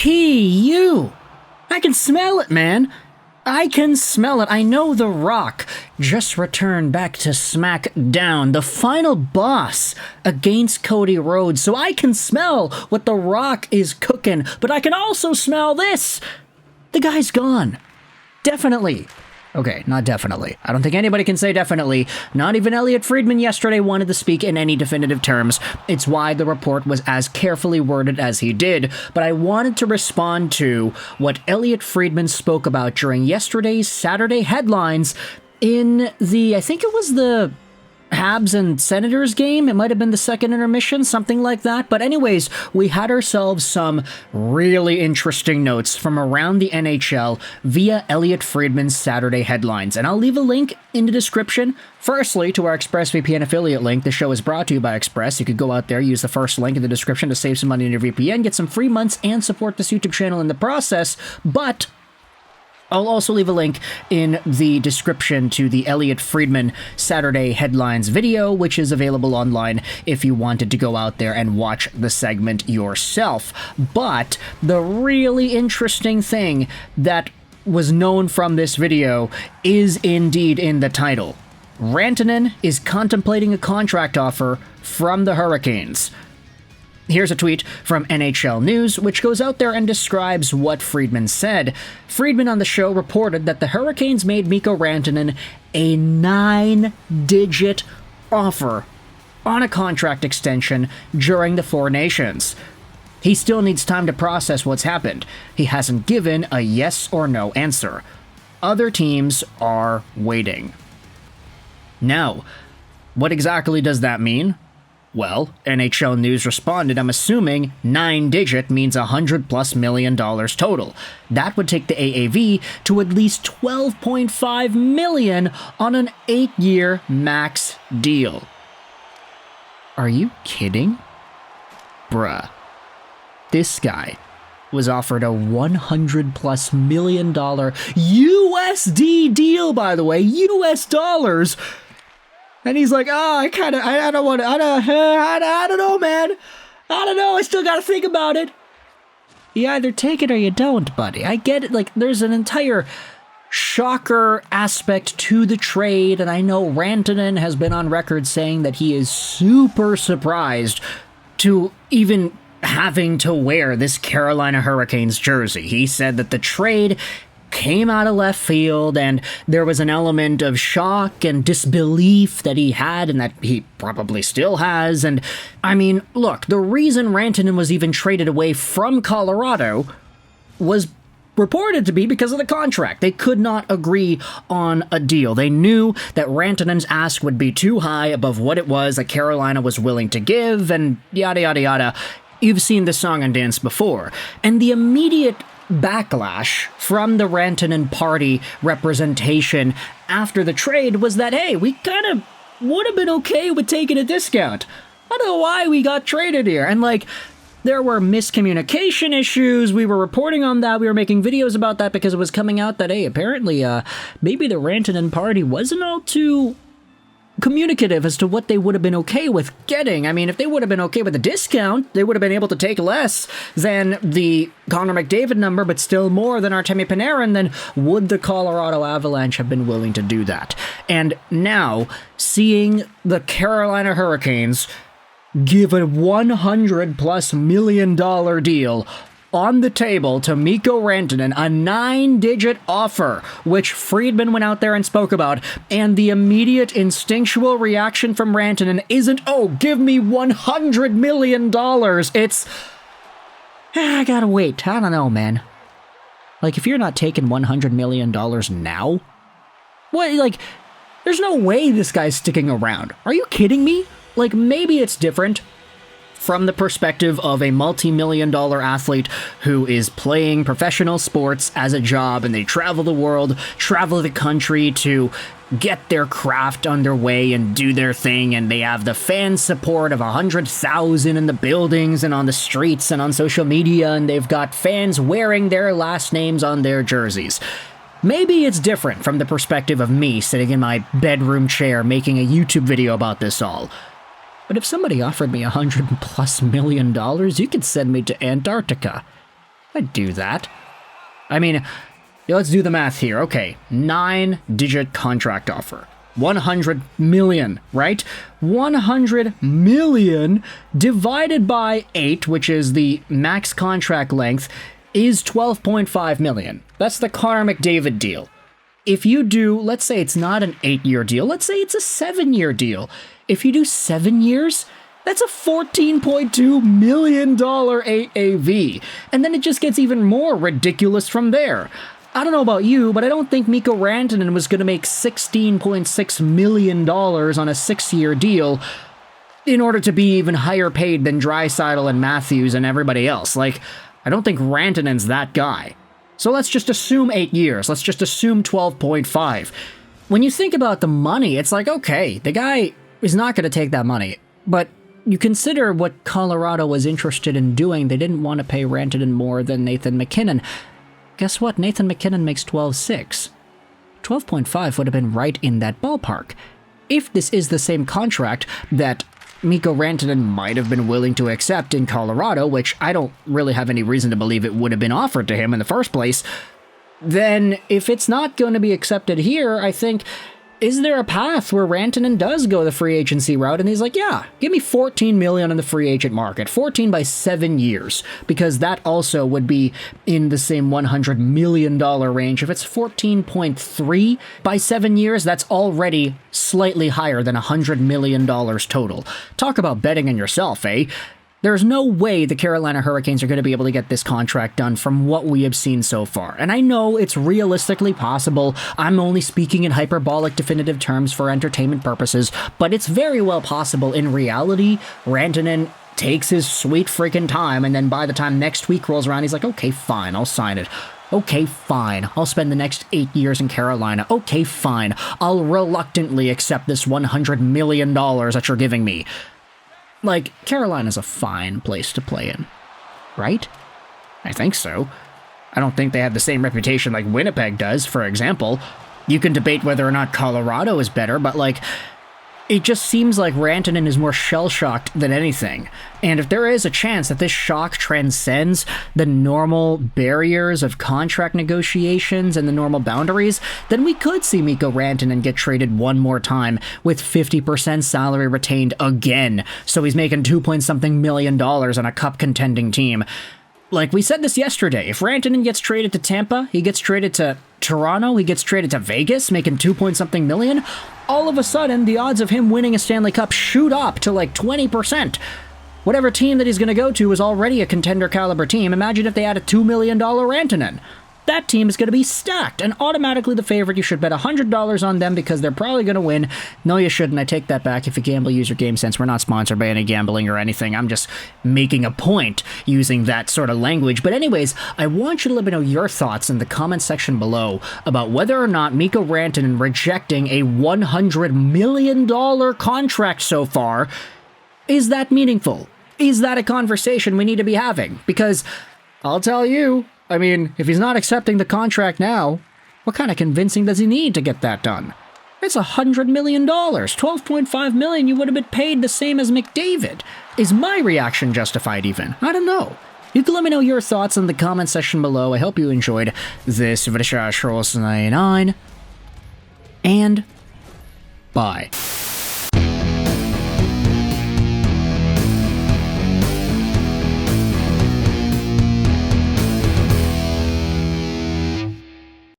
PU. I can smell it, man. I can smell it. I know The Rock just returned back to SmackDown, the final boss against Cody Rhodes, so I can smell what The Rock is cooking, but I can also smell this. The guy's gone. Definitely. Okay, not definitely. I don't think anybody can say definitely. Not even Elliotte Friedman yesterday wanted to speak in any definitive terms. It's why the report was as carefully worded as he did, but I wanted to respond to what Elliotte Friedman spoke about during yesterday's Saturday headlines in the, I think it was the Habs and Senators game. It might have been the second intermission, something like that. But anyways, we had ourselves some really interesting notes from around the NHL via Elliotte Friedman's Saturday headlines. And I'll leave a link in the description. Firstly, to our ExpressVPN affiliate link. The show is brought to you by Express. You could go out there, use the first link in the description to save some money on your VPN, get some free months, and support this YouTube channel in the process. But I'll also leave a link in the description to the Elliotte Friedman Saturday Headlines video, which is available online if you wanted to go out there and watch the segment yourself. But the really interesting thing that was known from this video is indeed in the title. Rantanen is contemplating a contract offer from the Hurricanes. Here's a tweet from NHL News, which goes out there and describes what Friedman said. Friedman on the show reported that the Hurricanes made Mikko Rantanen a 9-digit offer on a contract extension during the Four Nations. He still needs time to process what's happened. He hasn't given a yes or no answer. Other teams are waiting. Now, what exactly does that mean? Well, NHL News responded, I'm assuming 9-digit means $100+ million total. That would take the AAV to at least $12.5 million on an 8-year max deal. Are you kidding? Bruh. This guy was offered a $100+ million USD deal, by the way, US dollars. And he's like, I don't want to, I don't know, man. I don't know, I still gotta think about it. You either take it or you don't, buddy. I get it, like, there's an entire shocker aspect to the trade, and I know Rantanen has been on record saying that he is super surprised to even having to wear this Carolina Hurricanes jersey. He said that the trade came out of left field, and there was an element of shock and disbelief that he had, and that he probably still has. And, I mean, look, the reason Rantanen was even traded away from Colorado was reported to be because of the contract. They could not agree on a deal. They knew that Rantanen's ask would be too high above what it was that Carolina was willing to give, and yada, yada, yada. You've seen this song and dance before. And the immediate backlash from the Rantanen party representation after the trade was that, hey, we kind of would have been okay with taking a discount. I don't know why we got traded here. And, like, there were miscommunication issues. We were reporting on that. We were making videos about that because it was coming out that, hey, apparently, maybe the Rantanen party wasn't all too communicative as to what they would have been okay with getting. I mean, if they would have been okay with a discount, they would have been able to take less than the Connor McDavid number, but still more than Artemi Panarin, then would the Colorado Avalanche have been willing to do that? And now, seeing the Carolina Hurricanes give a $100+ million deal on the table to Mikko Rantanen, a 9-digit offer, which Friedman went out there and spoke about, and the immediate instinctual reaction from Rantanen isn't, oh, give me $100 million. It's, I gotta wait. I don't know, man. Like, if you're not taking $100 million now, what, like, there's no way this guy's sticking around. Are you kidding me? Like, maybe it's different from the perspective of a multi-million-dollar athlete who is playing professional sports as a job, and they travel the world, travel the country to get their craft underway and do their thing, and they have the fan support of 100,000 in the buildings and on the streets and on social media, and they've got fans wearing their last names on their jerseys. Maybe it's different from the perspective of me sitting in my bedroom chair making a YouTube video about this all. But if somebody offered me $100+ million, you could send me to Antarctica. I'd do that. I mean, let's do the math here. Okay, 9-digit contract offer. 100 million, right? 100 million divided by 8, which is the max contract length, is 12.5 million. That's the Connor McDavid deal. If you do, let's say it's not an 8-year deal, let's say it's a 7-year deal. If you do 7 years, that's a $14.2 million AAV. And then it just gets even more ridiculous from there. I don't know about you, but I don't think Mikko Rantanen was going to make $16.6 million on a 6-year deal in order to be even higher paid than Draisaitl and Matthews and everybody else. Like, I don't think Rantanen's that guy. So let's just assume 8 years. Let's just assume 12.5. When you think about the money, it's like, okay, the guy is not going to take that money. But you consider what Colorado was interested in doing. They didn't want to pay Rantanen more than Nathan MacKinnon. Guess what? Nathan MacKinnon makes 12.6. 12.5 would have been right in that ballpark. If this is the same contract that Mikko Rantanen might have been willing to accept in Colorado, which I don't really have any reason to believe it would have been offered to him in the first place, then if it's not going to be accepted here, I think, is there a path where Rantanen does go the free agency route and he's like, yeah, give me 14 million in the free agent market, 14 by 7 years, because that also would be in the same $100 million range. If it's 14.3 by 7 years, that's already slightly higher than $100 million total. Talk about betting on yourself, eh? There's no way the Carolina Hurricanes are going to be able to get this contract done from what we have seen so far. And I know it's realistically possible. I'm only speaking in hyperbolic definitive terms for entertainment purposes, but it's very well possible in reality. Rantanen takes his sweet freaking time, and then by the time next week rolls around, he's like, okay, fine, I'll sign it. Okay, fine, I'll spend the next 8 years in Carolina. Okay, fine, I'll reluctantly accept this $100 million that you're giving me. Like, Carolina's a fine place to play in, right? I think so. I don't think they have the same reputation like Winnipeg does, for example. You can debate whether or not Colorado is better, but, like, it just seems like Rantanen is more shell-shocked than anything. And if there is a chance that this shock transcends the normal barriers of contract negotiations and the normal boundaries, then we could see Mikko Rantanen get traded one more time with 50% salary retained again. So he's making $2-something million on a cup-contending team. Like we said this yesterday, if Rantanen gets traded to Tampa, he gets traded to Toronto, he gets traded to Vegas, making $2-something million, all of a sudden, the odds of him winning a Stanley Cup shoot up to like 20%. Whatever team that he's going to go to is already a contender caliber team. Imagine if they had a $2 million Rantanen. That team is going to be stacked, and automatically the favorite. You should bet $100 on them because they're probably going to win. No, you shouldn't. I take that back. If you gamble, use your game sense. We're not sponsored by any gambling or anything. I'm just making a point using that sort of language. But anyways, I want you to let me know your thoughts in the comment section below about whether or not Mikko Rantanen rejecting a $100 million contract so far, is that meaningful? Is that a conversation we need to be having? Because I'll tell you, I mean, if he's not accepting the contract now, what kind of convincing does he need to get that done? It's $100 million. $12.5 million, you would have been paid the same as McDavid. Is my reaction justified even? I don't know. You can let me know your thoughts in the comment section below. I hope you enjoyed this video. And bye.